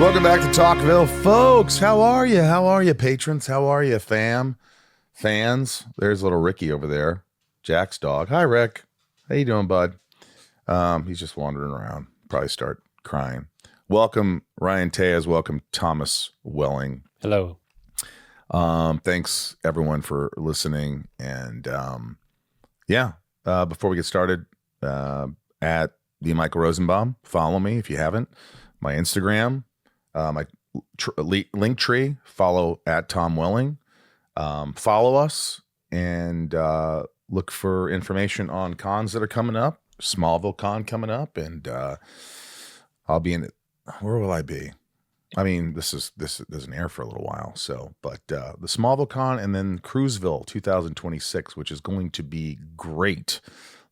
Welcome back to Talkville, folks. How are you? How are you, patrons? How are you, fans? There's little Ricky over there, Jack's dog. Hi, Rick. How you doing, bud? He's just wandering around. Probably start crying. Welcome, Ryan Tejas. Welcome, Thomas Welling. Hello. Thanks, everyone, for listening. And before we get started, at the Michael Rosenbaum, follow me if you haven't. My Instagram. My link tree, follow at Tom Welling. Follow us and look for information on cons that are coming up. Smallville con coming up, and I'll be in it. Where will I be? I mean, this doesn't air for a little while, but the Smallville con and then Cruiseville 2026, which is going to be great.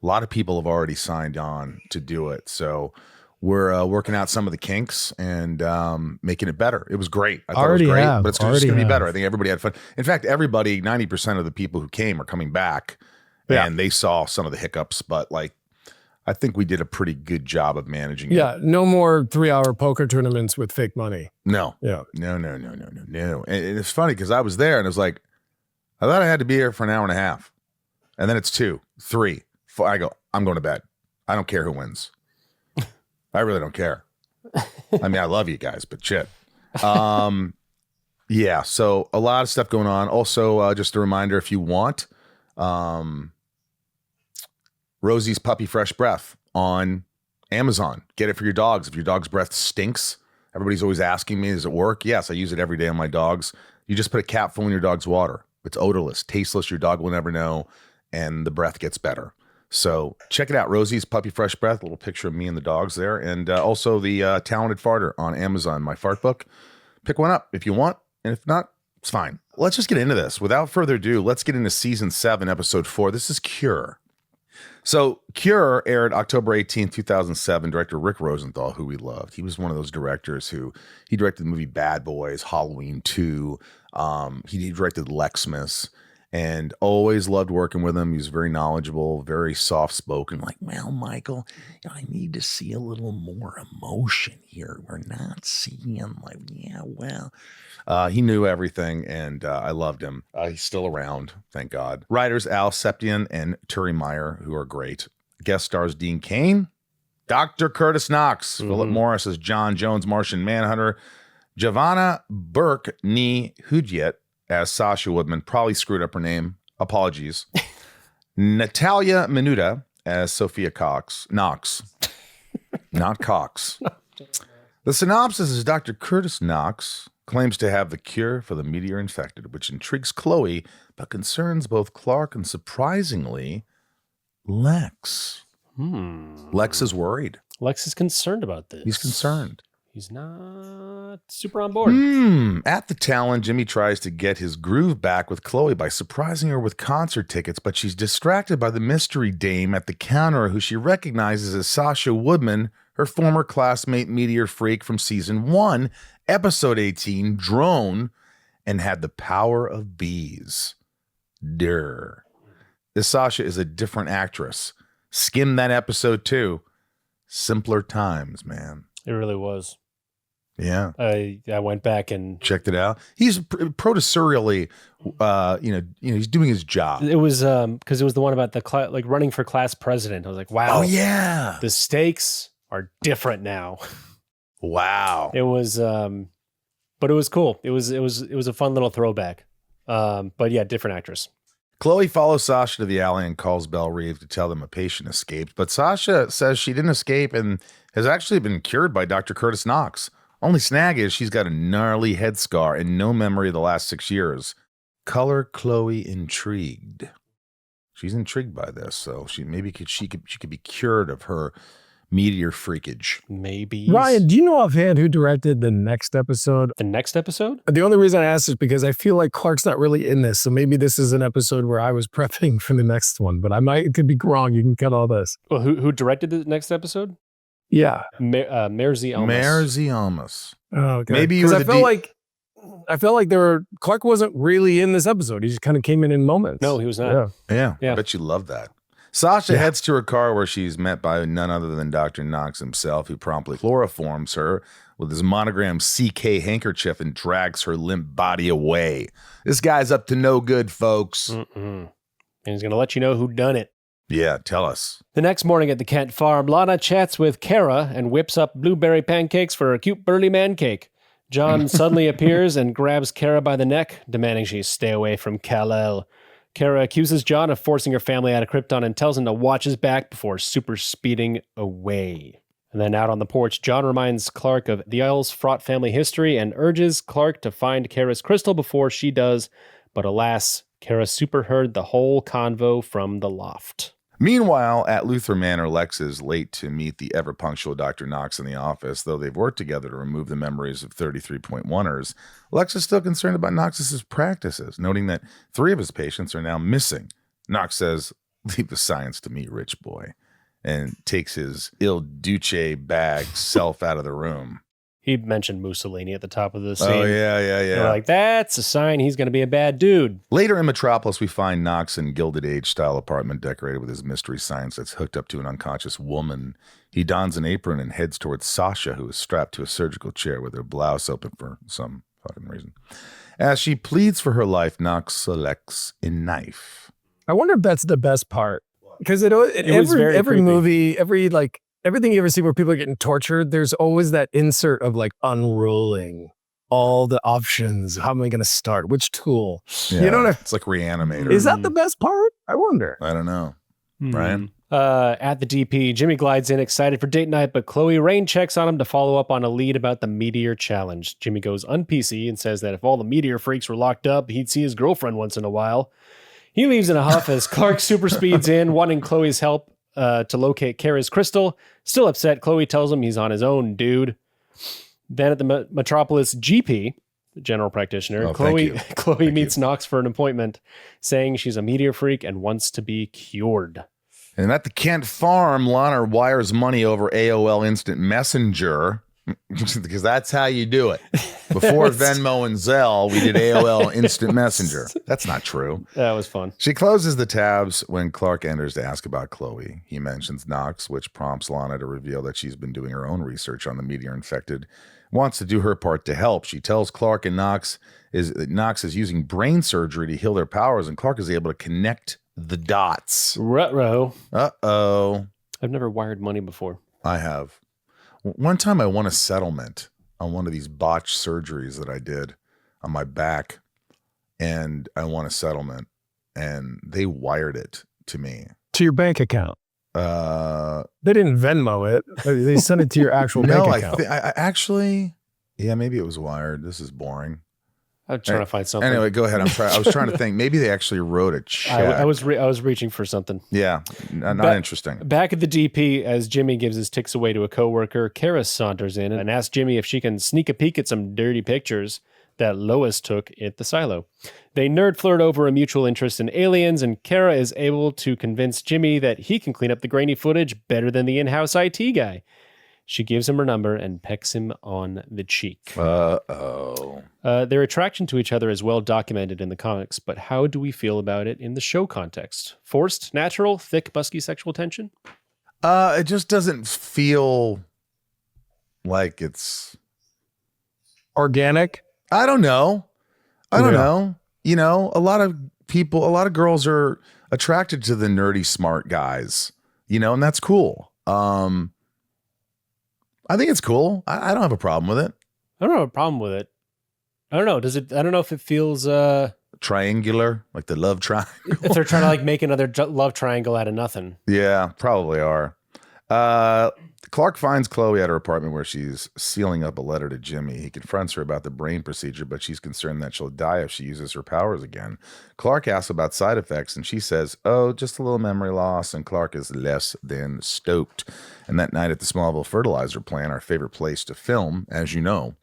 A lot of people have already signed on to do it, so we're working out some of the kinks and making it better. It was great. I thought it was great, but it's just going to be better. I think everybody had fun. In fact, 90% of the people who came are coming back, and they saw some of the hiccups, but I think we did a pretty good job of managing it. Yeah, no more 3-hour poker tournaments with fake money. No. Yeah. No. And it's funny because I was there and it was like, I thought I had to be here for an hour and a half. And then it's 2, 3, 4. I go, I'm going to bed. I don't care who wins. I really don't care. I mean, I love you guys, but shit. So a lot of stuff going on. Also, just a reminder, if you want, Rosie's Puppy Fresh Breath on Amazon. Get it for your dogs. If your dog's breath stinks, everybody's always asking me, does it work? Yes, I use it every day on my dogs. You just put a capful in your dog's water. It's odorless, tasteless. Your dog will never know, and the breath gets better. So check it out. Rosie's Puppy Fresh Breath, a little picture of me and the dogs there. And also the Talented Farter on Amazon, my fart book. Pick one up if you want. And if not, it's fine. Let's just get into this. Without further ado, let's get into season 7, episode 4. This is Cure. So Cure aired October 18, 2007. Director Rick Rosenthal, who we loved. He was one of those directors he directed the movie Bad Boys, Halloween 2. He directed Lexmas. And always loved working with him. He was very knowledgeable, very soft-spoken. Like, well, Michael, I need to see a little more emotion here. We're not seeing he knew everything, and I loved him. He's still around, thank God. Writers Al Septian and Turi Meyer, who are great. Guest stars Dean Cain, Dr. Curtis Knox, Philip Morris as John Jones, Martian Manhunter, Giovanna Burke Ni Hudyet as Sasha Woodman, probably screwed up her name. Apologies. Natalia Minuta as Sophia Knox. Not Cox. The synopsis is Dr. Curtis Knox claims to have the cure for the meteor-infected, which intrigues Chloe, but concerns both Clark and, surprisingly, Lex. Lex is worried. Lex is concerned about this. He's concerned. He's not super on board. At the Talon, Jimmy tries to get his groove back with Chloe by surprising her with concert tickets, but she's distracted by the mystery dame at the counter who she recognizes as Sasha Woodman, her former classmate meteor freak from season 1, episode 18, Drone, and had the power of bees. Durr. This Sasha is a different actress. Skim that episode too. Simpler times, man. It really was. Yeah, I went back and checked it out. He's producerally, he's doing his job. It was because it was the one about the running for class president. I was like, wow. Oh yeah, the stakes are different now. Wow. It was, but it was cool. It was a fun little throwback. But yeah, different actress. Chloe follows Sasha to the alley and calls Belle Reeve to tell them a patient escaped, but Sasha says she didn't escape and has actually been cured by Dr. Curtis Knox. Only snag is she's got a gnarly head scar and no memory of the last 6 years. Color Chloe intrigued. She's intrigued by this, so she could be cured of her meteor freakage. Maybe. Ryan, do you know offhand who directed the next episode? The next episode? The only reason I asked is because I feel like Clark's not really in this, so maybe this is an episode where I was prepping for the next one, but could be wrong. You can cut all this. Well, who directed the next episode? Yeah. Merzy Almas. Oh, okay. Maybe you were I felt like Clark wasn't really in this episode. He just kind of came in moments. No, he was not. Yeah. I bet you love that. Sasha heads to her car where she's met by none other than Dr. Knox himself, who promptly chloroforms her with his monogrammed CK handkerchief and drags her limp body away. This guy's up to no good, folks. And he's going to let you know who done it. Yeah, tell us. The next morning at the Kent farm, Lana chats with Kara and whips up blueberry pancakes for a cute burly man cake. John suddenly appears and grabs Kara by the neck, demanding she stay away from Kal-El. Kara accuses John of forcing her family out of Krypton and tells him to watch his back before super speeding away. And then out on the porch, John reminds Clark of the Isle's fraught family history and urges Clark to find Kara's crystal before she does. But alas, Kara superheard the whole convo from the loft. Meanwhile, at Luthor Manor, Lex is late to meet the ever-punctual Dr. Knox in the office. Though they've worked together to remove the memories of 33.1ers, Lex is still concerned about Knox's practices, noting that 3 of his patients are now missing. Knox says, "Leave the science to me, rich boy," and takes his Il Duce bag self out of the room. He mentioned Mussolini at the top of the scene. Oh, yeah. They're like, that's a sign he's going to be a bad dude. Later in Metropolis, we find Knox in Gilded Age-style apartment decorated with his mystery science that's hooked up to an unconscious woman. He dons an apron and heads towards Sasha, who is strapped to a surgical chair with her blouse open for some fucking reason. As she pleads for her life, Knox selects a knife. I wonder if that's the best part. Because every movie, everything you ever see where people are getting tortured, there's always that insert of like unrolling all the options. How am I going to start? Which tool? Yeah, you know what it's like Reanimator. Is that the best part? I wonder. I don't know. Brian? At the DP, Jimmy glides in excited for date night, but Chloe rain checks on him to follow up on a lead about the Meteor Challenge. Jimmy goes un-PC and says that if all the Meteor freaks were locked up, he'd see his girlfriend once in a while. He leaves in a huff as Clark super speeds in, wanting Chloe's help to locate Kara's crystal. Still upset, Chloe tells him he's on his own, dude. Then at the Metropolis GP, the general practitioner, Chloe meets Knox for an appointment, saying she's a meteor freak and wants to be cured. And at the Kent farm, Lana wires money over AOL Instant Messenger, because that's how you do it. Before Venmo and Zelle, we did AOL Instant Messenger. That's not true. That was fun. She closes the tabs when Clark enters to ask about Chloe. He mentions Knox, which prompts Lana to reveal that she's been doing her own research on the meteor-infected, wants to do her part to help. She tells Clark and Knox is using brain surgery to heal their powers, and Clark is able to connect the dots. Ruh-roh. Uh-oh. I've never wired money before. I have. One time I won a settlement on one of these botched surgeries that I did on my back, and I won a settlement, and they wired it to me. To your bank account? They didn't Venmo it. They sent it to your actual bank account. I actually, maybe it was wired. This is boring. I'm trying to find something. Anyway, go ahead. I was trying to think. Maybe they actually wrote a check. I was reaching for something. Yeah, not interesting. Back at the DP, as Jimmy gives his ticks away to a coworker, Kara saunters in and asks Jimmy if she can sneak a peek at some dirty pictures that Lois took at the silo. They nerd flirt over a mutual interest in aliens, and Kara is able to convince Jimmy that he can clean up the grainy footage better than the in-house IT guy. She gives him her number and pecks him on the cheek. Uh-oh. Their attraction to each other is well documented in the comics, but how do we feel about it in the show context? Forced, natural, thick, busky sexual tension? It just doesn't feel like it's organic. I don't know. You know, a lot of girls are attracted to the nerdy, smart guys, and that's cool. I think it's cool. I don't have a problem with it. I don't have a problem with it. I don't know. I don't know if it feels triangular, like the love triangle. If they're trying to like make another love triangle out of nothing. Yeah, probably are. Clark finds Chloe at her apartment where she's sealing up a letter to Jimmy. He confronts her about the brain procedure, but she's concerned that she'll die if she uses her powers again. Clark asks about side effects, and she says, just a little memory loss, and Clark is less than stoked. And that night at the Smallville fertilizer plant, our favorite place to film, as you know,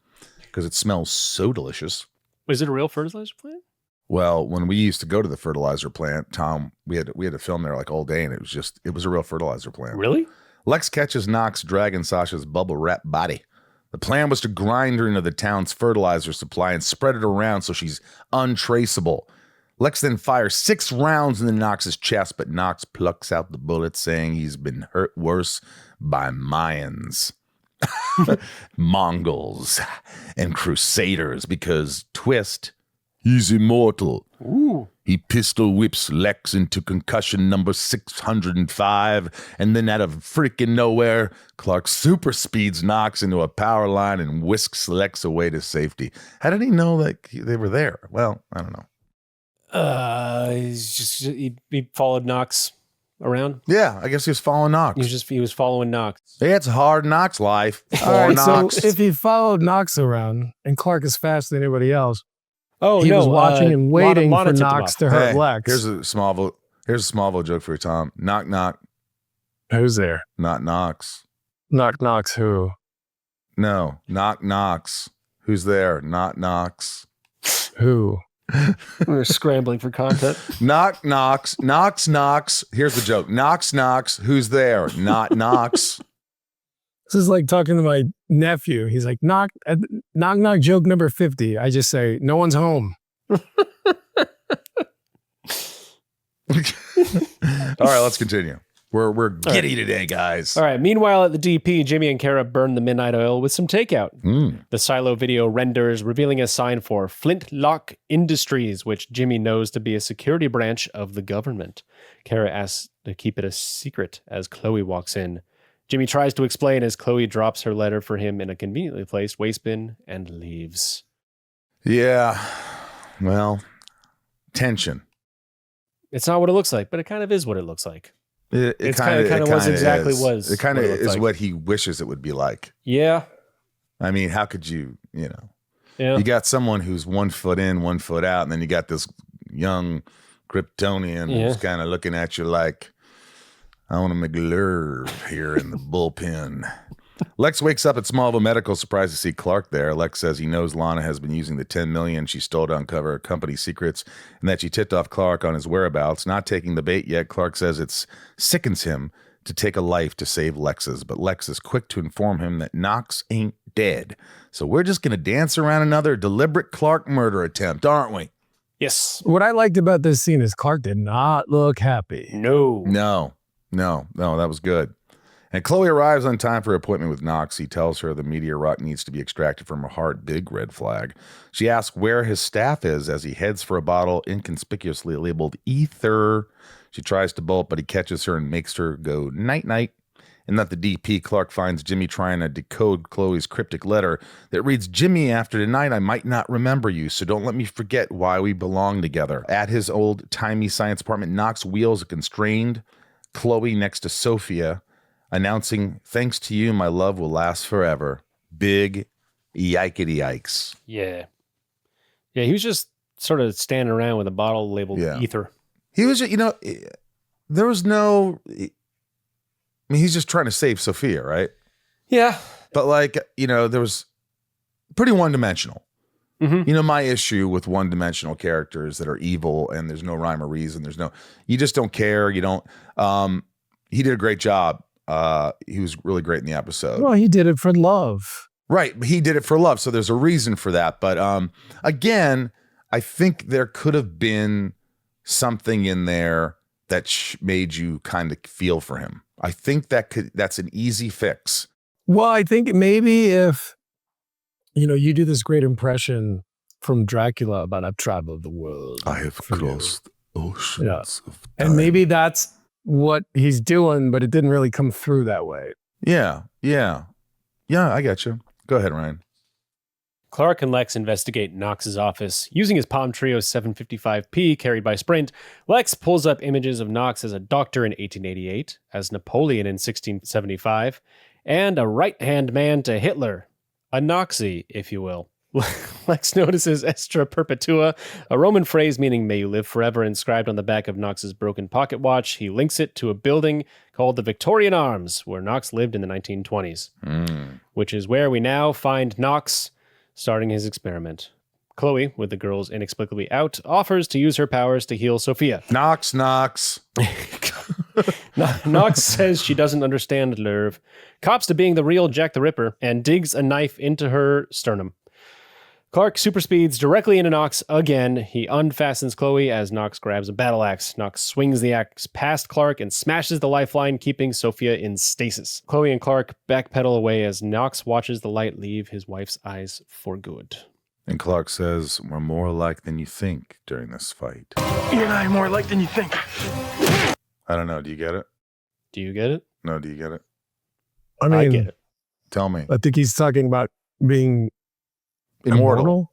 because it smells so delicious. Is it a real fertilizer plant? Well, when we used to go to the fertilizer plant, Tom, we had to film there like all day, and it was a real fertilizer plant. Really? Lex catches Knox dragging Sasha's bubble wrap body. The plan was to grind her into the town's fertilizer supply and spread it around so she's untraceable. Lex then fires 6 rounds into Knox's chest, but Knox plucks out the bullet, saying he's been hurt worse by Mayans, Mongols, and Crusaders because Twist, he's immortal. Ooh. He pistol whips Lex into concussion number 605, and then out of freaking nowhere, Clark super speeds Knox into a power line and whisks Lex away to safety. How did he know that they were there? Well, I don't know. He followed Knox around. Yeah, I guess he was following Knox. He was following Knox. Yeah, it's a hard Knox life. All right, Knox. so if he followed Knox around and Clark is faster than anybody else, he was watching and waiting for Knox to hurt hey, Lex. Here's a Smallville joke for you, Tom. Knock knock. Who's there? Not Knox. Knock Knox who? No, knock Knox. Who's there? Not Knox. Who? We're scrambling for content. Knock Knox. Knox. Here's the joke. Knox. Who's there? Not Knox. This is like talking to my nephew. He's like, knock joke number 50. I just say, no one's home. All right, let's continue. We're giddy today, guys. All right. Meanwhile, at the DP, Jimmy and Kara burn the midnight oil with some takeout. The silo video renders, revealing a sign for Flintlock Industries, which Jimmy knows to be a security branch of the government. Kara asks to keep it a secret as Chloe walks in. Jimmy tries to explain as Chloe drops her letter for him in a conveniently placed wastebin and leaves. Yeah. Well, tension. It's not what it looks like, but it kind of is what it looks like. It kind of was exactly was. It kind of is like. what he wishes it would be like. Yeah. I mean, how could you know? Yeah. You got someone who's 1 foot in, 1 foot out, and then you got this young Kryptonian who's kind of looking at you like, I want to make love here in the bullpen. Lex wakes up at Smallville Medical, surprised to see Clark there. Lex says he knows Lana has been using the $10 million she stole to uncover company secrets and that she tipped off Clark on his whereabouts. Not taking the bait yet, Clark says it sickens him to take a life to save Lex's, but Lex is quick to inform him that Knox ain't dead. So we're just going to dance around another deliberate Clark murder attempt, aren't we? Yes. What I liked about this scene is Clark did not look happy. No, that was good. And Chloe arrives on time for her appointment with Knox. He tells her the meteor rock needs to be extracted from her heart. Big red flag. She asks where his staff is as he heads for a bottle inconspicuously labeled ether. She tries to bolt, but he catches her and makes her go night-night. And at the DP, Clark finds Jimmy trying to decode Chloe's cryptic letter that reads, Jimmy, after tonight, I might not remember you, so don't let me forget why we belong together. At his old-timey science apartment, Knox wheels a constrained Chloe next to Sophia, announcing, thanks to you, my love will last forever. Big yikety yikes. Yeah. Yeah, he was just sort of standing around with a bottle labeled ether. He was, there was no, he's just trying to save Sophia, right? Yeah. But there was pretty one-dimensional. Mm-hmm. My issue with one-dimensional characters that are evil and there's no rhyme or reason. You just don't care. You don't, he did a great job. He was really great in the episode. Well, he did it for love. Right. He did it for love. So there's a reason for that. But again, I think there could have been something in there that made you kind of feel for him. I think that's an easy fix. Well, I think maybe if, you do this great impression from Dracula about I've traveled the world. I have crossed oceans of time. And maybe that's what he's doing, but it didn't really come through that way. Yeah, I got you. Go ahead, Ryan. Clark and Lex investigate Knox's office. Using his Palm Trio 755P carried by Sprint, Lex pulls up images of Knox as a doctor in 1888, as Napoleon in 1675, and a right-hand man to Hitler. A Noxy, if you will. Lex notices Extra Perpetua, a Roman phrase meaning may you live forever, inscribed on the back of Knox's broken pocket watch. He links it to a building called the Victorian Arms, where Knox lived in the 1920s, which is where we now find Knox starting his experiment. Chloe, with the girls inexplicably out, offers to use her powers to heal Sophia. Knox. Knox says she doesn't understand Lerv, cops to being the real Jack the Ripper, and digs a knife into her sternum. Clark super speeds directly into Knox again. He unfastens Chloe as Knox grabs a battle axe. Knox swings the axe past Clark and smashes the lifeline, keeping Sophia in stasis. Chloe and Clark backpedal away as Knox watches the light leave his wife's eyes for good. And Clark says, we're more alike than you think during this fight. You and I are more alike than you think. I don't know. Do you get it? Do you get it? No, do you get it? I mean, I get it. Tell me. I think he's talking about being Immortal.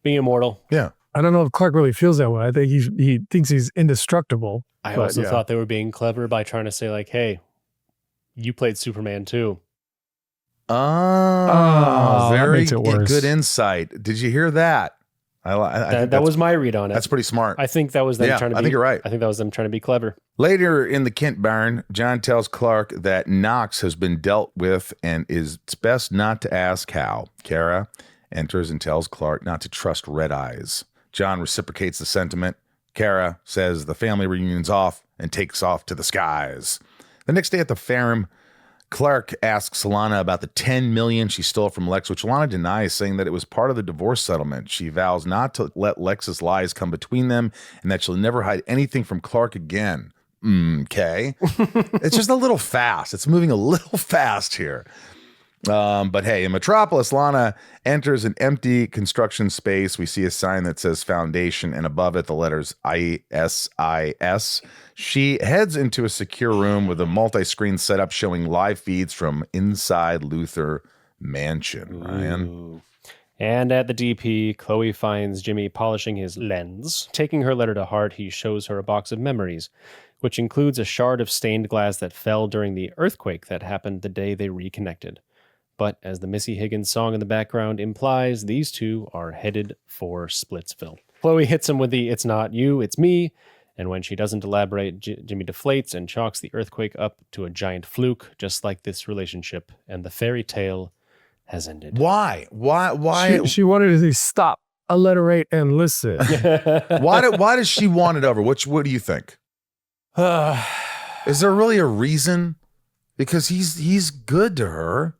Being immortal. Yeah. I don't know if Clark really feels that way. I think he thinks he's indestructible. I also thought they were being clever by trying to say, like, hey, you played Superman too. Oh, very that makes it worse. good insight. Did you hear that? I think That was my read on it. That's pretty smart. I think that was them trying to be. I think you're right. I think that was them trying to be clever. Later in the Kent barn, John tells Clark that Knox has been dealt with and it's best not to ask how. Kara enters and tells Clark not to trust red eyes. John reciprocates the sentiment. Kara says the family reunion's off and takes off to the skies. The next day at the farm, Clark asks Lana about the $10 million she stole from Lex, which Lana denies, saying that it was part of the divorce settlement. She vows not to let Lex's lies come between them and that she'll never hide anything from Clark again. Okay. It's just a little fast. It's moving a little fast here. But hey, in Metropolis, Lana enters an empty construction space. We see a sign that says foundation and above it the letters ISIS. She heads into a secure room with a multi-screen setup showing live feeds from inside Luthor Mansion. Ryan. And at the DP, Chloe finds Jimmy polishing his lens. Taking her letter to heart, he shows her a box of memories, which includes a shard of stained glass that fell during the earthquake that happened the day they reconnected. But as the Missy Higgins song in the background implies, these two are headed for Splitsville. Chloe hits him with the "it's not you, it's me," and when she doesn't elaborate, Jimmy deflates and chalks the earthquake up to a giant fluke, just like this relationship, and the fairy tale has ended. Why? She wanted to stop, alliterate, and listen. Why does she want it over? What do you think? Is there really a reason? Because he's good to her.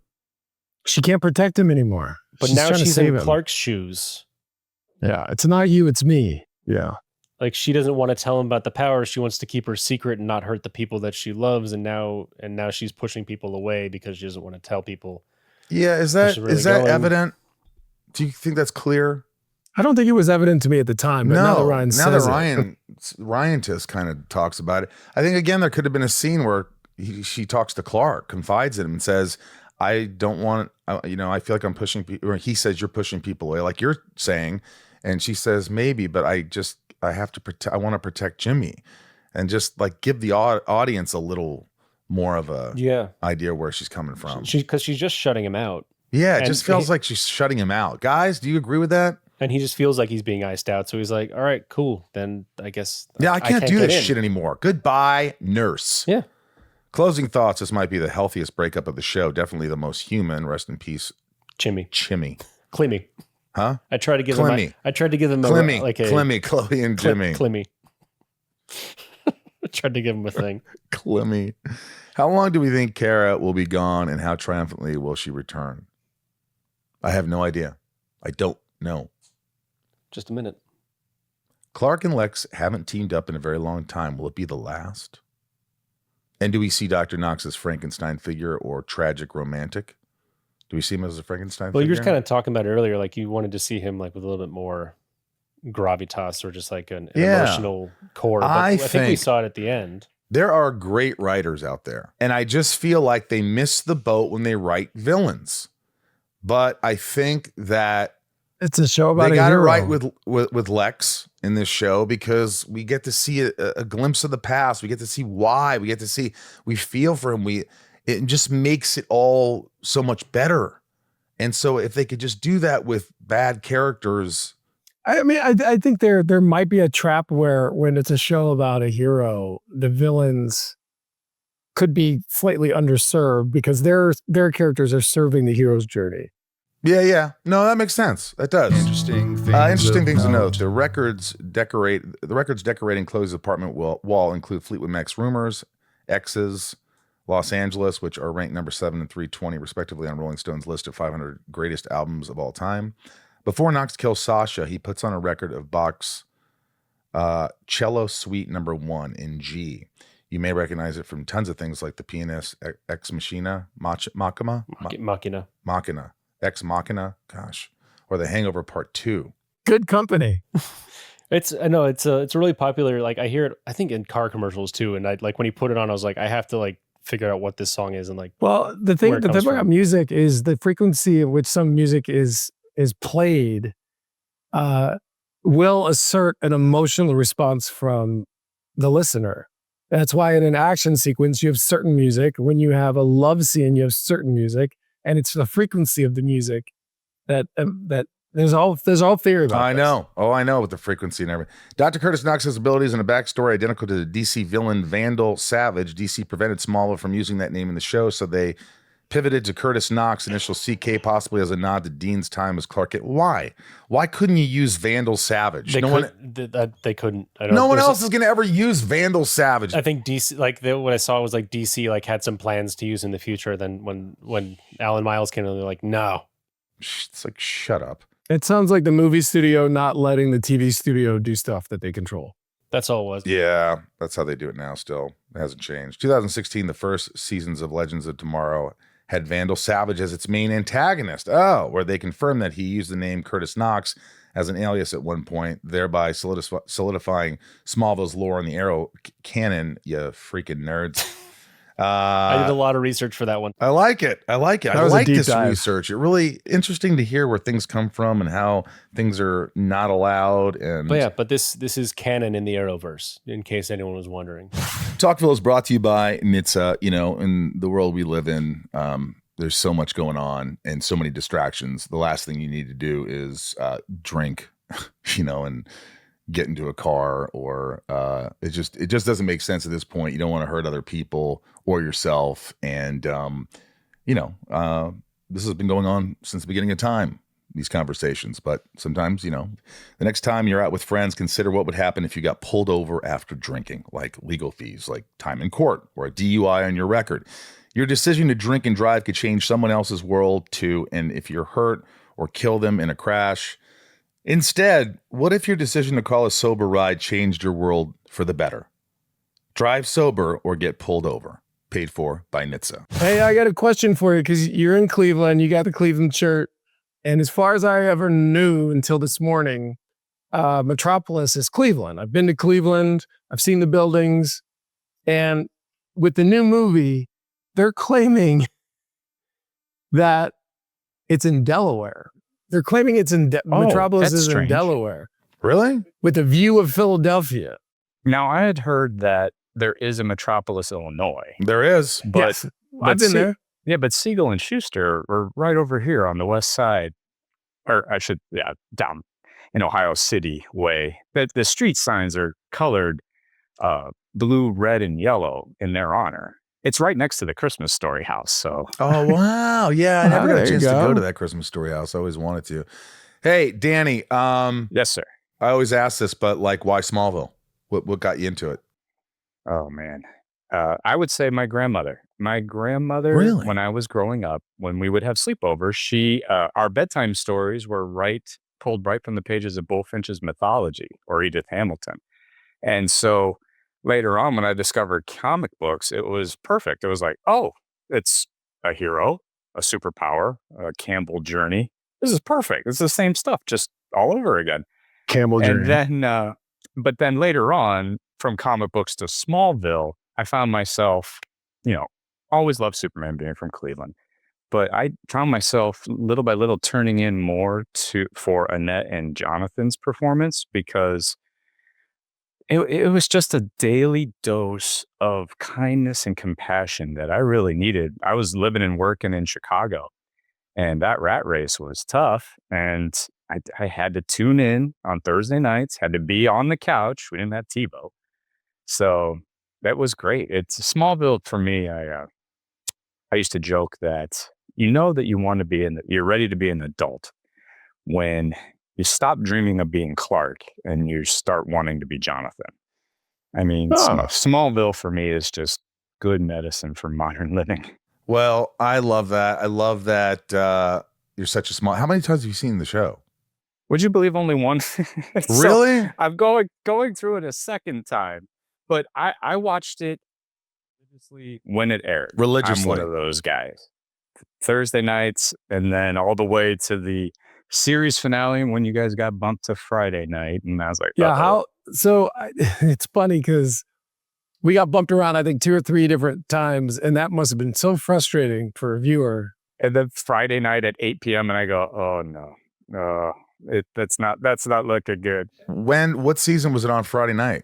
She can't protect him anymore. But now she's in Clark's shoes. Yeah, it's not you, it's me. Yeah. Like, she doesn't want to tell him about the power. She wants to keep her secret and not hurt the people that she loves. And now she's pushing people away because she doesn't want to tell people. Yeah, is that evident? Do you think that's clear? I don't think it was evident to me at the time, but now that Ryan just kind of talks about it. I think again there could have been a scene where she talks to Clark, confides in him, and says, "I don't want, I feel like I'm pushing people." Or he says, "You're pushing people away," like you're saying, and she says, "Maybe, but I have to protect. I want to protect Jimmy," and just like give the audience a little more of a idea where she's coming from. Because she's just shutting him out. Yeah, it just feels like she's shutting him out. Guys, do you agree with that? And he just feels like he's being iced out. So he's like, all right, cool. Then I guess. Yeah, I can't do this shit anymore. Goodbye, nurse. Yeah. Closing thoughts. This might be the healthiest breakup of the show. Definitely the most human. Rest in peace. Chimmy. Clemmy. Huh? I tried to give him Chloe and Jimmy. Clemmy. I tried to give him a thing. Clemmy. How long do we think Kara will be gone and how triumphantly will she return? I have no idea. I don't know. Just a minute. Clark and Lex haven't teamed up in a very long time. Will it be the last? And do we see Dr. Knox as Frankenstein figure or tragic romantic? Do we see him as a Frankenstein figure? Well, you were kind of talking about it earlier, like you wanted to see him like with a little bit more gravitas or just like an emotional core. But I think we saw it at the end. There are great writers out there, and I just feel like they miss the boat when they write villains. But I think that it's a show about they got it right with Lex in this show because we get to see a glimpse of the past. We get to see why. We feel for him. It just makes it all so much better. And so if they could just do that with bad characters. I mean, I think there might be a trap where when it's a show about a hero, the villains could be slightly underserved because their characters are serving the hero's journey. Yeah. No, that makes sense. That does. Interesting things to note. The records decorating Chloe's apartment wall include Fleetwood Mac's Rumors, X's, Los Angeles, which are ranked number 7 and 320 respectively on Rolling Stone's list of 500 greatest albums of all time. Before Knox kills Sasha, he puts on a record of Bach's Cello Suite No. 1 in G. You may recognize it from tons of things like the pianist Ex Machina, Machina, Ex Machina, gosh, or The Hangover Part 2. Good company. It's really popular. Like I hear it, I think in car commercials too. And I like when he put it on, I was like, I have to like figure out what this song is and like. Well, the thing about music is the frequency at which some music is played will assert an emotional response from the listener. That's why in an action sequence, you have certain music. When you have a love scene, you have certain music, and it's the frequency of the music that there's all theory about. I know. Oh, I know with the frequency and everything. Dr. Curtis Knox's abilities and a backstory identical to the DC villain Vandal Savage. DC prevented Smallville from using that name in the show, so they pivoted to Curtis Knox, initial CK, possibly as a nod to Dean's time as Clark Kent. Why? Why couldn't you use Vandal Savage? They couldn't. No one else is going to ever use Vandal Savage. I think DC, like what I saw was like DC like had some plans to use in the future. Then when Alan Miles came in, they're like, no. It's like, shut up. It sounds like the movie studio not letting the TV studio do stuff that they control. That's all it was. Yeah, that's how they do it now still. It hasn't changed. 2016, the first seasons of Legends of Tomorrow had Vandal Savage as its main antagonist. Oh, where they confirmed that he used the name Curtis Knox as an alias at one point, thereby solidifying Smallville's lore in the Arrow canon, you freaking nerds. I did a lot of research for that one. I like it. I like this research. It really interesting to hear where things come from and how things are not allowed. But this is canon in the Arrowverse, in case anyone was wondering. Talkville is brought to you by NHTSA. You know, in the world we live in, there's so much going on and so many distractions. The last thing you need to do is drink, and get into a car, or it just doesn't make sense at this point. You don't want to hurt other people or yourself. And, this has been going on since the beginning of time, these conversations. But sometimes, the next time you're out with friends, consider what would happen if you got pulled over after drinking, like legal fees, like time in court, or a DUI on your record. Your decision to drink and drive could change someone else's world too. And if you're hurt or kill them in a crash, instead, what if your decision to call a sober ride changed your world for the better? Drive sober or get pulled over. Paid for by NHTSA. Hey, I got a question for you because you're in Cleveland. You got the Cleveland shirt. And as far as I ever knew until this morning, Metropolis is Cleveland. I've been to Cleveland. I've seen the buildings. And with the new movie, they're claiming that it's in Delaware. They're claiming it's in Metropolis is in Delaware. Really? With a view of Philadelphia. Now, I had heard that there is a Metropolis, Illinois. There is. But, yes, I've been there. Yeah, but Siegel and Schuster are right over here on the west side. Or down in Ohio City way. The street signs are colored blue, red, and yellow in their honor. It's right next to the Christmas Story house. So. Oh, wow. Yeah, I never got a chance to go to that Christmas Story house. I always wanted to. Hey, Danny. Yes, sir. I always ask this, but why Smallville? What got you into it? Oh, man. I would say my grandmother. My grandmother, really? When I was growing up, when we would have sleepovers, our bedtime stories were pulled right from the pages of Bullfinch's Mythology or Edith Hamilton. And so later on, when I discovered comic books, it was perfect. It was like, oh, it's a hero, a superpower, a Campbell journey. This is perfect. It's the same stuff, just all over again. Campbell journey. And then, but then later on, from comic books to Smallville, I found myself, always loved Superman being from Cleveland, but I found myself little by little turning in more for Annette and Jonathan's performance because it was just a daily dose of kindness and compassion that I really needed. I was living and working in Chicago, and that rat race was tough, and I had to tune in on Thursday nights, had to be on the couch. We didn't have TiVo. So that was great. It's Smallville for me. I used to joke that that you want to be you're ready to be an adult when you stop dreaming of being Clark and you start wanting to be Jonathan. I mean, Smallville for me is just good medicine for modern living. Well, I love that. I love that you're such a small. How many times have you seen the show? Would you believe only one? Really? I'm going through it a second time, but I watched it religiously when it aired. Religiously. I'm one of those guys. Thursday nights, and then all the way to the series finale when you guys got bumped to Friday night, and I was like, yeah, it's funny because we got bumped around, I think 2 or 3 different times, and that must have been so frustrating for a viewer. And then Friday night at 8 p.m. and I go, oh no, that's not looking good. What season was it on Friday night?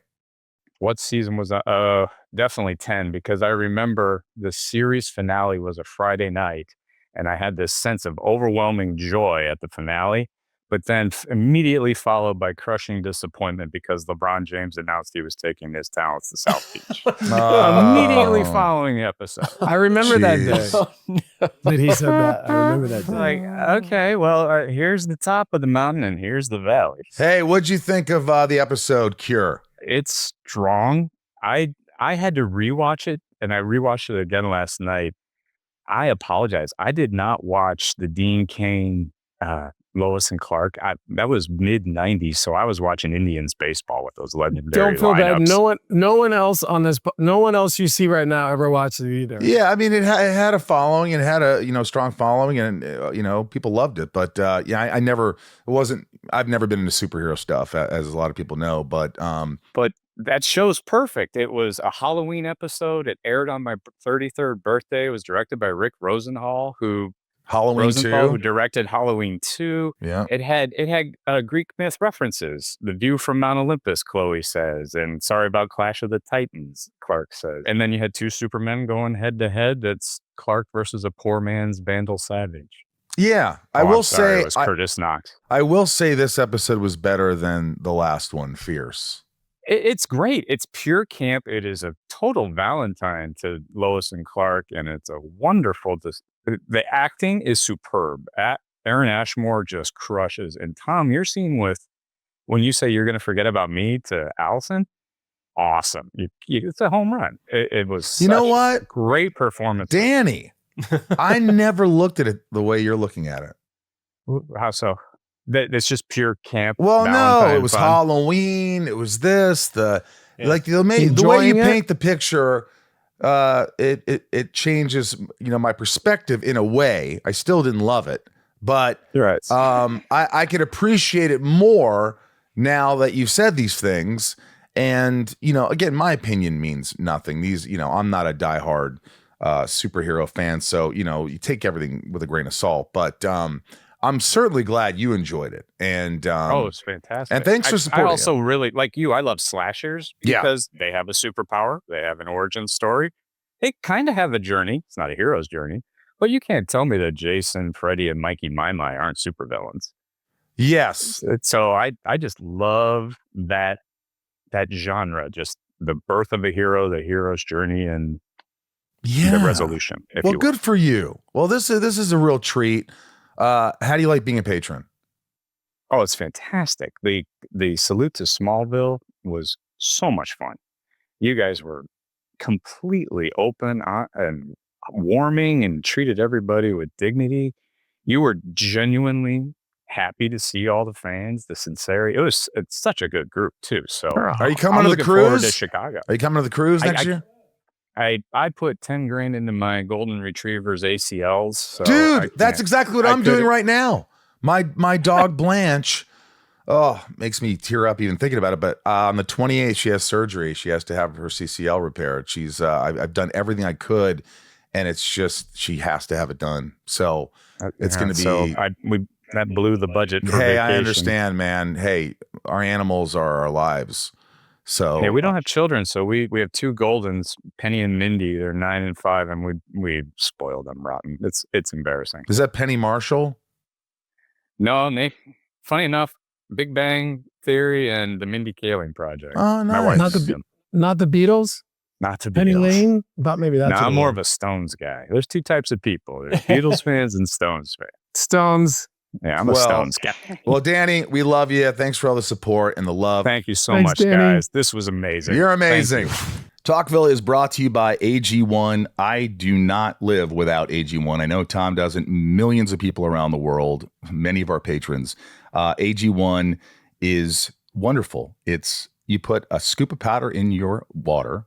What season was that? Definitely 10, because I remember the series finale was a Friday night, and I had this sense of overwhelming joy at the finale, but then immediately followed by crushing disappointment because LeBron James announced he was taking his talents to South Beach. Immediately following the episode. I remember that day that he said that. I remember that day. Like, okay, well, here's the top of the mountain and here's the valley. Hey, what'd you think of the episode Cure? It's strong. I had to rewatch it, and I rewatched it again last night. I apologize. I did not watch the Dean Cain, Lois and Clark. That was mid-90s, so I was watching Indians baseball with those legendary Don't feel lineups. bad. No one else you see right now ever watched it either. Yeah, I mean, it had a following, and it had a strong following, and people loved it. But I've never been into superhero stuff, as a lot of people know. But that show's perfect. It was a Halloween episode. It aired on my 33rd birthday. It was directed by Rick Rosenthal, who directed Halloween 2. Yeah. It had Greek myth references. The View from Mount Olympus, Chloe says, and sorry about Clash of the Titans, Clark says. And then you had 2 Supermen going head to head. That's Clark versus a poor man's Vandal Savage. Yeah, I will say it was Curtis Knox. I will say this episode was better than the last one, Fierce. It's great. It's pure camp. It is a total Valentine to Lois and Clark, and it's a wonderful. The acting is superb. Aaron Ashmore just crushes. And Tom, your scene when you say you're going to forget about me to Allison, awesome. It's a home run. It was. You know what? Great performance, Danny. I never looked at it the way you're looking at it. How so? It's just pure camp. Well, Valentine no, it was fun. Halloween. It was this, the way you paint the picture. It changes, my perspective in a way. I still didn't love it, but you're right. I could appreciate it more now that you've said these things. And again, my opinion means nothing. I'm not a diehard superhero fan, so you take everything with a grain of salt. But I'm certainly glad you enjoyed it. And it's fantastic. And thanks for supporting. I also really like you. I love slashers because they have a superpower. They have an origin story. They kind of have a journey. It's not a hero's journey, but you can't tell me that Jason, Freddy, and Mikey Mai aren't supervillains. Yes. So I just love that genre, just the birth of a hero, the hero's journey, and the resolution. Well, good for you. Well, this is a real treat. How do you like being a patron? Oh, it's fantastic. The salute to Smallville was so much fun. You guys were completely open and warming and treated everybody with dignity. You were genuinely happy to see all the fans, the sincerity. It's such a good group too. So are you coming to the cruise? To Chicago. Are you coming to the cruise next year? I put 10 grand into my golden retrievers ACLs. So dude, that's exactly what I'm doing right now. My dog Blanche, makes me tear up even thinking about it. But on the 28th, she has surgery. She has to have her CCL repaired. I've done everything I could, and it's just she has to have it done. So it's going to be. So that blew the budget. For vacation. I understand, man. Hey, our animals are our lives. So we don't have children, so we have 2 Goldens, Penny and Mindy. They're 9 and 5, and we spoil them rotten. It's embarrassing. Is that Penny Marshall? No, Nick. Funny enough, Big Bang Theory and the Mindy Kaling Project. Oh, nice. My wife not the Beatles. Not the Beatles. Penny Lane. Thought maybe that's. I'm more of a Stones guy. There's 2 types of people. There's Beatles fans and Stones fans. Stones. Yeah, I'm a Stones guy. Well, Danny, we love you. Thanks for all the support and the love. Thank you so much, Danny. guys. This was amazing. You're amazing. Talkville is brought to you by AG1. I do not live without AG1. I know Tom doesn't. Millions of people around the world, many of our patrons. AG1 is wonderful. You put a scoop of powder in your water,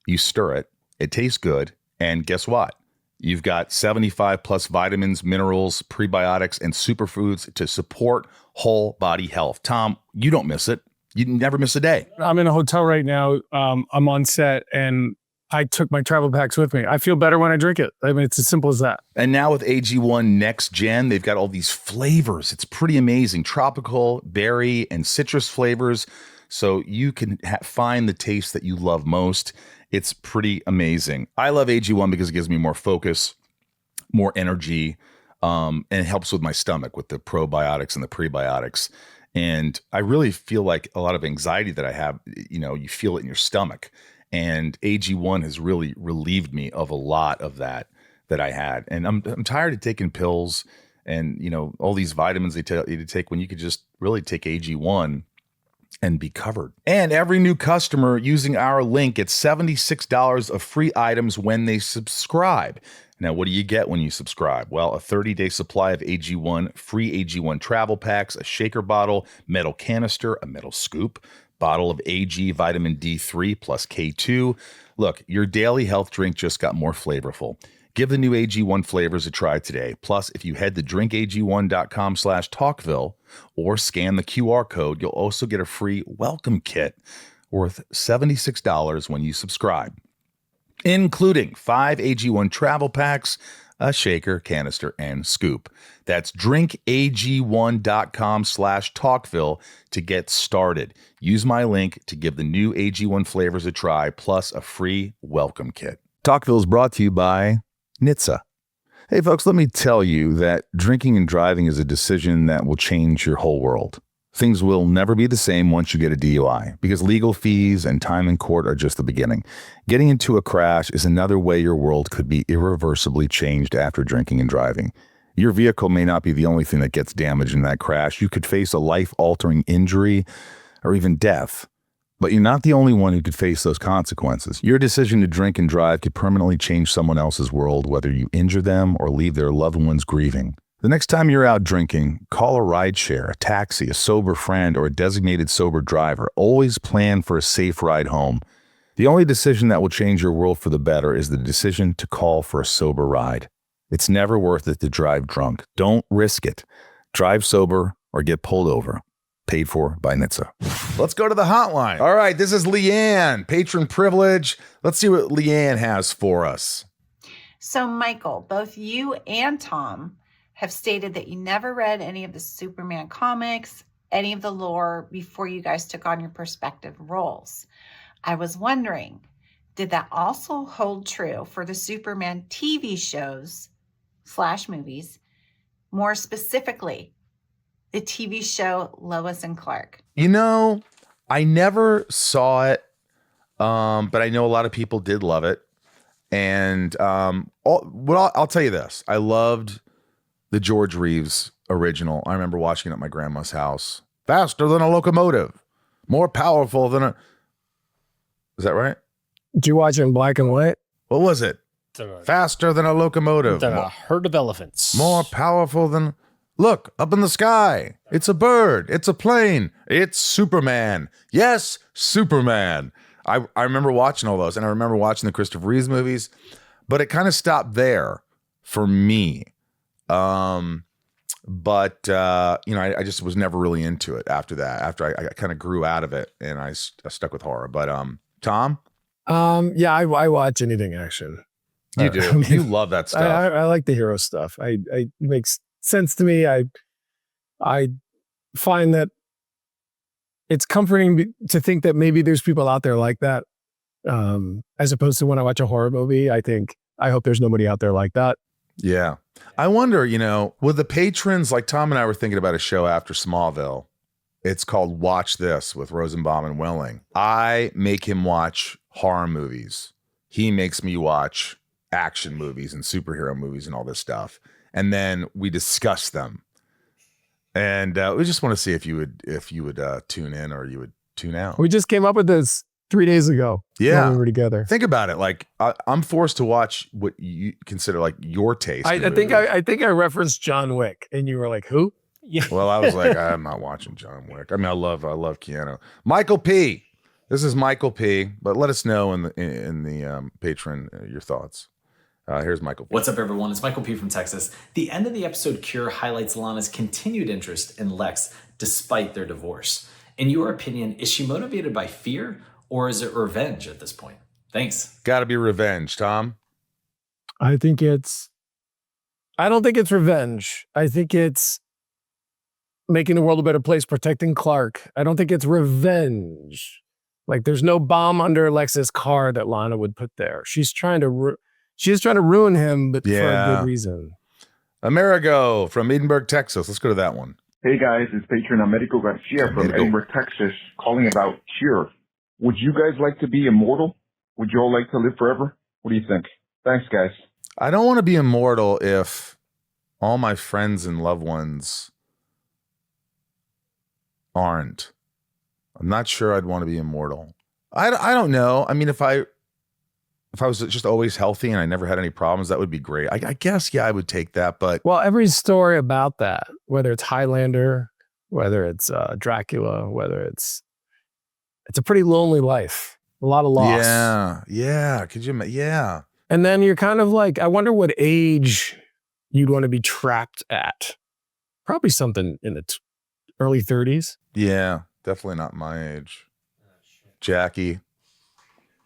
you stir it, it tastes good, and guess what? You've got 75 plus vitamins, minerals, prebiotics, and superfoods to support whole body health. Tom, you don't miss it. You never miss a day. I'm in a hotel right now. I'm on set and I took my travel packs with me. I feel better when I drink it. I mean, it's as simple as that. And now with AG1 Next Gen, they've got all these flavors. It's pretty amazing. Tropical, berry, and citrus flavors. So you can find the taste that you love most. It's pretty amazing. I love AG1 because it gives me more focus, more energy, and it helps with my stomach with the probiotics and the prebiotics. And I really feel like a lot of anxiety that I have, you feel it in your stomach. And AG1 has really relieved me of a lot of that I had. And I'm tired of taking pills and, all these vitamins they tell you to take when you could just really take AG1 and be covered. And every new customer using our link gets $76 of free items when they subscribe. Now, what do you get when you subscribe? Well, a 30-day supply of AG1, free AG1 travel packs, a shaker bottle, metal canister, a metal scoop, bottle of AG vitamin D3 plus K2. Look, your daily health drink just got more flavorful. Give the new AG1 flavors a try today. Plus, if you head to drinkag1.com/talkville or scan the QR code, you'll also get a free welcome kit worth $76 when you subscribe, including 5 AG1 travel packs, a shaker, canister, and scoop. That's drinkag1.com/talkville to get started. Use my link to give the new AG1 flavors a try, plus a free welcome kit. Talkville is brought to you by NHTSA. Hey folks, let me tell you that drinking and driving is a decision that will change your whole world. Things will never be the same once you get a DUI because legal fees and time in court are just the beginning. Getting into a crash is another way your world could be irreversibly changed after drinking and driving. Your vehicle may not be the only thing that gets damaged in that crash. You could face a life-altering injury or even death. But you're not the only one who could face those consequences. Your decision to drink and drive could permanently change someone else's world, whether you injure them or leave their loved ones grieving. The next time you're out drinking, call a rideshare, a taxi, a sober friend, or a designated sober driver. Always plan for a safe ride home. The only decision that will change your world for the better is the decision to call for a sober ride. It's never worth it to drive drunk. Don't risk it. Drive sober or get pulled over. Paid for by NHTSA. Let's go to the hotline. All right, this is Leanne, patron privilege. Let's see what Leanne has for us. So, Michael, both you and Tom have stated that you never read any of the Superman comics, any of the lore before you guys took on your respective roles. I was wondering, did that also hold true for the Superman TV shows / movies, more specifically, the TV show Lois and Clark? I never saw it, but I know a lot of people did love it. And I'll tell you this. I loved the George Reeves original. I remember watching it at my grandma's house. Faster than a locomotive. More powerful than a... Is that right? Did you watch it in black and white? What was it? Faster than a locomotive. Than a herd of elephants. More powerful than... Look, up in the sky. It's a bird. It's a plane. It's Superman. Yes, Superman. I remember watching all those, and I remember watching the Christopher Reeves movies, but it kind of stopped there for me. I just was never really into it after that. After I kind of grew out of it, and I stuck with horror. But Tom? Yeah, I watch anything action. You do. You love that stuff. I like the hero stuff. It makes sense to me. I find that it's comforting to think that maybe there's people out there like that. As opposed to when I watch a horror movie, I hope there's nobody out there like that. Yeah. I wonder, with the patrons, like Tom and I were thinking about a show after Smallville. It's called Watch This with Rosenbaum and Welling. I make him watch horror movies. He makes me watch action movies and superhero movies and all this stuff. And then we discuss them. And we just want to see if you would tune in or you would tune out. We just came up with this 3 days ago. Yeah. When we were together. Think about it. Like I'm forced to watch what you consider like your taste. I think I referenced John Wick, and you were like, "Who?" Yeah. Well, I was like, I'm not watching John Wick. I mean, I love Keanu. Michael P. This is Michael P. But let us know in the Patron your thoughts. Here's Michael P. What's up, everyone? It's Michael P. from Texas. The end of the episode Cure highlights Lana's continued interest in Lex despite their divorce. In your opinion, is she motivated by fear or is it revenge at this point? Thanks. Got to be revenge, Tom. I don't think it's revenge. I think it's making the world a better place, protecting Clark. I don't think it's revenge. Like, there's no bomb under Lex's car that Lana would put there. She's trying to ruin him, but for a good reason. Amerigo from Edinburgh, Texas. Let's go to that one. Hey guys, it's Patron Amerigo Garcia from Edinburgh, Texas, calling about Cure. Would you guys like to be immortal? Would you all like to live forever? What do you think? Thanks, guys. I don't want to be immortal if all my friends and loved ones aren't. I'm not sure I'd want to be immortal. I don't know. I mean, if I was just always healthy and I never had any problems, that would be great. I guess, yeah, I would take that. But well, every story about that, whether it's Highlander, whether it's Dracula, whether it's a pretty lonely life, a lot of loss. Yeah. Could you? Yeah. And then you're kind of like, I wonder what age you'd want to be trapped at. Probably something in the early 30s. Yeah, definitely not my age. Jackie.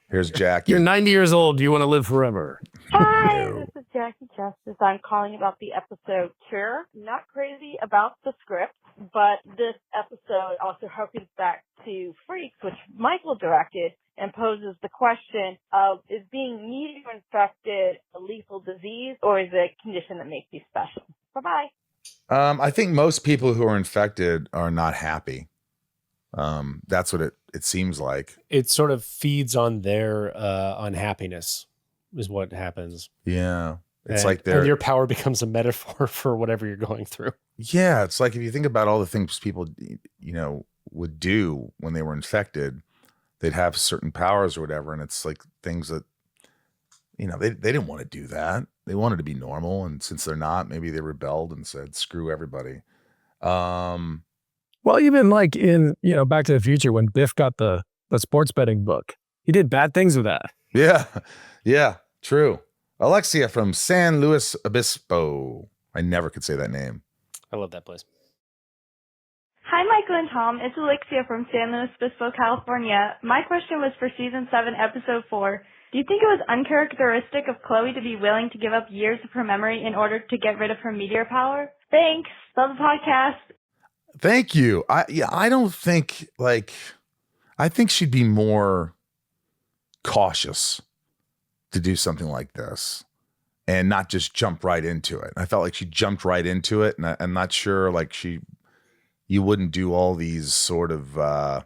Here's Jackie. You're 90 years old. Do you want to live forever? Hi, this is Jackie Justice. I'm calling about the episode Cure. Not crazy about the script, but this episode also harkens back to Freaks, which Michael directed, and poses the question of, is being meteor-infected a lethal disease, or is it a condition that makes you special? Bye-bye. I think most people who are infected are not happy. That's what it seems like. It sort of feeds on their unhappiness is what happens. Yeah. It's and like your power becomes a metaphor for whatever you're going through. Yeah. It's like if you think about all the things people, would do when they were infected, they'd have certain powers or whatever. And it's like things that, they didn't want to do that. They wanted to be normal. And since they're not, maybe they rebelled and said, screw everybody. Well, even like in, Back to the Future, when Biff got the sports betting book, he did bad things with that. Yeah. Yeah. True. Alexia from San Luis Obispo. I never could say that name. I love that place. Hi, Michael and Tom. It's Alexia from San Luis Obispo, California. My question was for Season 7, Episode 4. Do you think it was uncharacteristic of Chloe to be willing to give up years of her memory in order to get rid of her meteor power? Thanks. Love the podcast. Thank you. I don't think I think she'd be more cautious to do something like this and not just jump right into it. I felt like she jumped right into it, and I'm not sure you wouldn't do all these sort of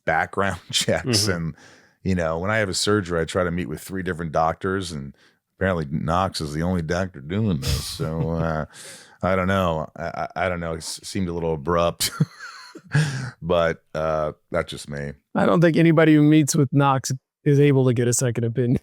background checks. And when I have a surgery, I try to meet with 3 different doctors, and apparently Knox is the only doctor doing this. So I don't know. I don't know. It seemed a little abrupt, but that's just me. I don't think anybody who meets with Knox is able to get a second opinion.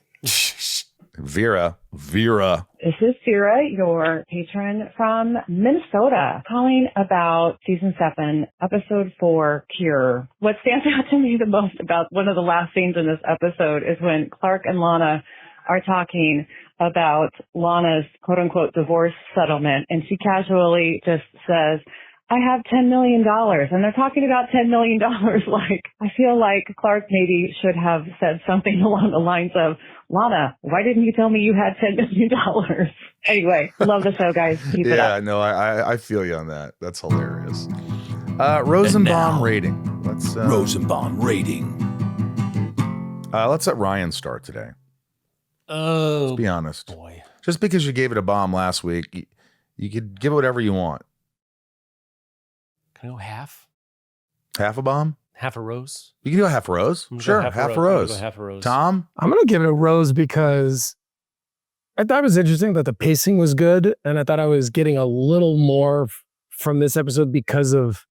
Vera. This is Vera, your patron from Minnesota, calling about Season 7, Episode 4, Cure. What stands out to me the most about one of the last scenes in this episode is when Clark and Lana are talking about Lana's quote-unquote divorce settlement, and she casually just says, I have $10 million, and they're talking about $10 million. I feel like Clark maybe should have said something along the lines of, Lana, why didn't you tell me you had $10 million? Anyway, love the show, guys. Keep it up. Yeah, no, I feel you on that. That's hilarious. Rosenbaum rating. Rosenbaum rating. Let's let Ryan start today. Oh, let's be honest. Boy. Just because you gave it a bomb last week, you could give it whatever you want. Can I go half? Half a bomb? Half a rose? You can do a half a rose. Sure, half a rose. Half a rose. Tom? I'm going to give it a rose because I thought it was interesting that the pacing was good, and I thought I was getting a little more from this episode because of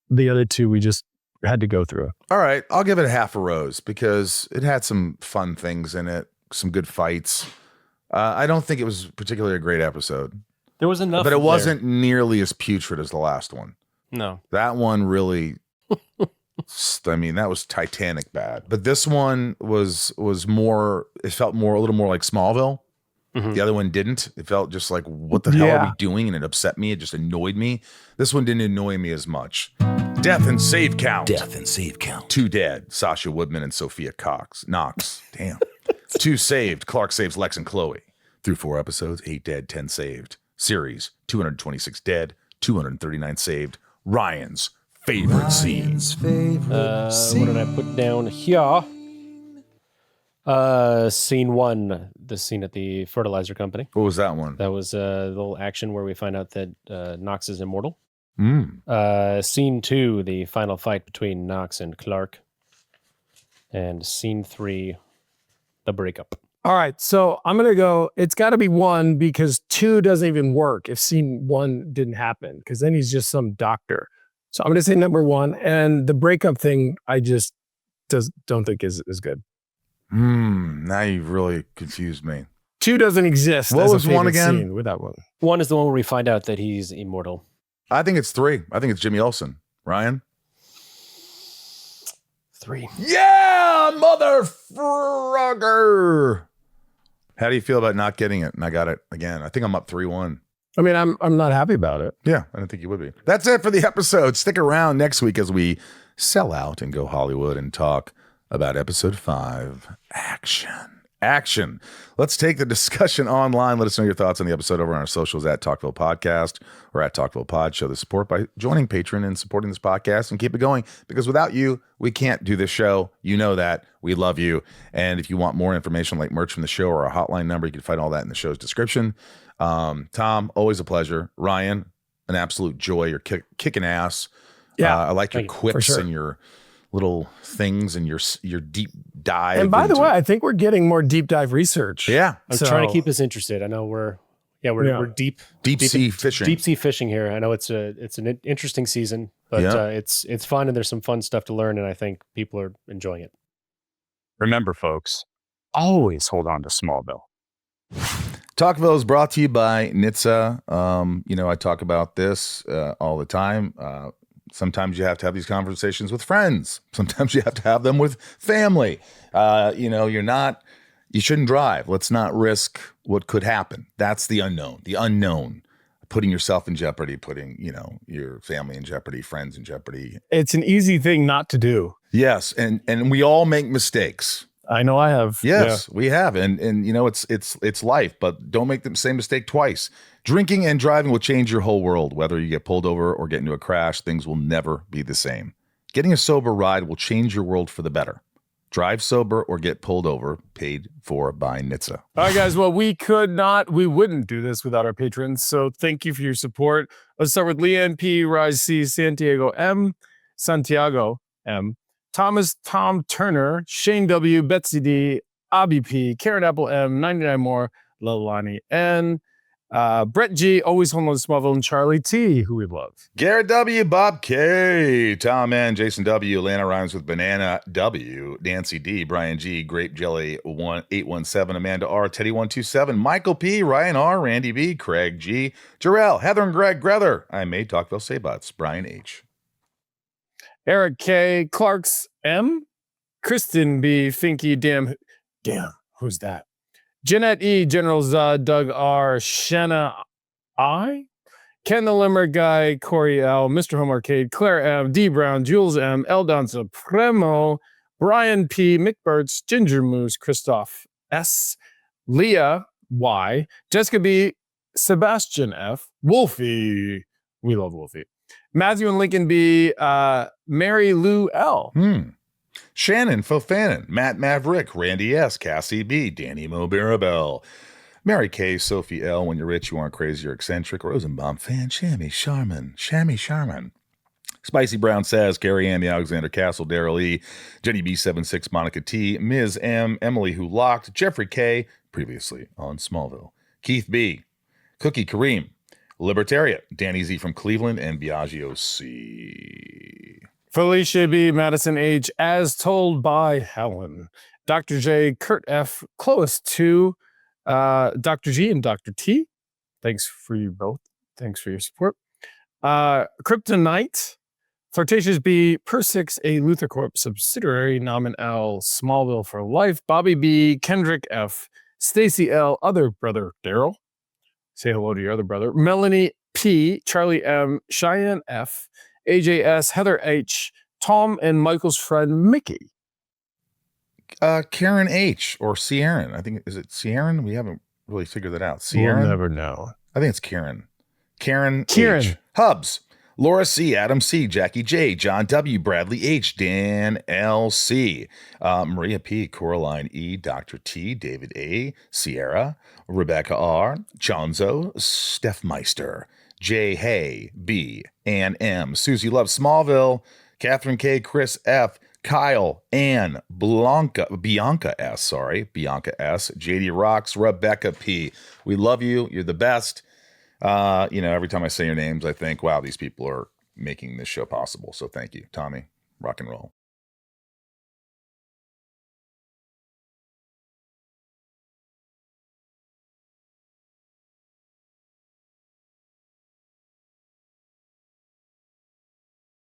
the other two we just had to go through. All right, I'll give it a half a rose because it had some fun things in it, some good fights. I don't think it was particularly a great episode. There was enough, but it wasn't nearly as putrid as the last one. No, that one really. I mean, that was Titanic bad. But this one was more. It felt a little more like Smallville. Mm-hmm. The other one didn't. It felt just like, what the hell are we doing? And it upset me. It just annoyed me. This one didn't annoy me as much. Death and save count. 2 dead. Sasha Woodman and Sophia Knox. Damn. 2 saved. Clark saves Lex and Chloe. Through 4 episodes, 8 dead, 10 saved. Series, 226 dead, 239 saved. Ryan's favorite scenes. What did I put down here? Scene 1, the scene at the fertilizer company. What was that one? That was a little action where we find out that Knox is immortal. Mm. Scene 2, the final fight between Knox and Clark. And scene 3, the breakup. All right, so I'm going to go, it's got to be 1 because 2 doesn't even work if scene 1 didn't happen, because then he's just some doctor. So I'm going to say number 1. And the breakup thing, I just don't think is good. Now you've really confused me. 2 doesn't exist. What was 1 again? Scene with that one. 1 is the one where we find out that he's immortal. I think it's 3. I think it's Jimmy Olsen. Ryan? 3. Yeah, motherfucker. How do you feel about not getting it? And I got it again. I think I'm up 3-1. I mean, I'm not happy about it. Yeah, I didn't think you would be. That's it for the episode. Stick around next week as we sell out and go Hollywood and talk about episode 5, Action. Let's take the discussion online. Let us know your thoughts on the episode over on our socials at Talkville Podcast or at Talkville Pod. Show the support by joining Patreon and supporting this podcast and keep it going, because without you, we can't do this show. You know that. We love you. And if you want more information like merch from the show or a hotline number, you can find all that in the show's description. Tom, always a pleasure. Ryan, an absolute joy. You're kicking ass. Yeah, I like your quips and your little things and your deep dive. And by the way, I think we're getting more deep dive research. Yeah. I'm trying to keep us interested. I know we're deep sea fishing. Deep sea fishing here. I know it's an interesting season, but it's fun and there's some fun stuff to learn, and I think people are enjoying it. Remember, folks, always hold on to Smallville. Talkville is brought to you by NHTSA. I talk about this all the time. Sometimes you have to have these conversations with friends. Sometimes you have to have them with family. You shouldn't drive. Let's not risk what could happen. That's the unknown, putting yourself in jeopardy, putting, your family in jeopardy, friends in jeopardy. It's an easy thing not to do. Yes. And we all make mistakes. I know I have. Yes, we have. And it's life, but don't make the same mistake twice. Drinking and driving will change your whole world. Whether you get pulled over or get into a crash, things will never be the same. Getting a sober ride will change your world for the better. Drive sober or get pulled over, paid for by NHTSA. All right, guys. Well, we wouldn't do this without our patrons. So thank you for your support. Let's start with Leanne P, Raj C, Santiago M, ThomasTomTurner, Shane W, BetsyD, Abhi P, KarenApple M, 99 more, Leilani N, Brett G, always home on Smallville, and Charlie T, who we love. Garrett W, Bob K, Tom N, Jason W, Lana Rhymes with Banana W, Nancy D, Brian G, Grape Jelly 1817, Amanda R, Teddy 127, Michael P, Ryan R, Randy B, Craig G, Jarrell, Heather and Greg Grether, I made Talkville Sabots, Brian H, Eric K, Clarks M, Kristen B, Finky, damn, who's that? Jeanette E, General Zod, Doug R, Shanna I, Ken the Limerick Guy, Corey L, Mr. Home Arcade, Claire M, D Brown, Jules M, Eldon Supremo, Brian P, Mick Burtz, Ginger Moose, Christoph S, Leah Y, Jessica B, Sebastian F, Wolfie, we love Wolfie, Matthew and Lincoln B, Mary Lou L. Shannon Fofanin, Matt Maverick, Randy S, Cassie B, Danny Mo Barabell, Mary K, Sophie L, When You're Rich, You Aren't Crazy, You're Eccentric, Rosenbaum Fan, Shammy Sharman, Spicy Brown Says, Carrie Amy, Alexander Castle, Daryl E, Jenny B76, Monica T, Ms. M, Emily Who Locked, Jeffrey K, previously on Smallville, Keith B, Cookie Kareem, Libertaria, Danny Z from Cleveland, and Biagio C. Felicia B, Madison H, as told by Helen. Dr. J, Kurt F, Clovis 2, Dr. G, and Dr. T. Thanks for you both. Thanks for your support. Kryptonite, Flirtatious B, Per6, a Luther Corp subsidiary, Nomin L, Smallville for life, Bobby B, Kendrick F, Stacy L, other brother Daryl. Say hello to your other brother. Melanie P, Charlie M, Cheyenne F, AJS, Heather H, Tom, and Michael's friend Mickey. Karen H or Sierran. I think, is it Sierran? We haven't really figured that out. Sierran? We'll never know. I think it's Karen. Karen H. Hubs. Laura C, Adam C, Jackie J, John W, Bradley H, Dan L C, Maria P, Coraline E, Dr. T, David A, Sierra, Rebecca R, Jonzo, Steph Meister, J Hay B, Ann M, Susie Loves Smallville, Catherine K, Chris F, Kyle, Ann, Bianca S, JD Rocks, Rebecca P. We love you. You're the best. Every time I say your names, I think, wow, these people are making this show possible. So thank you, Tommy. Rock and roll.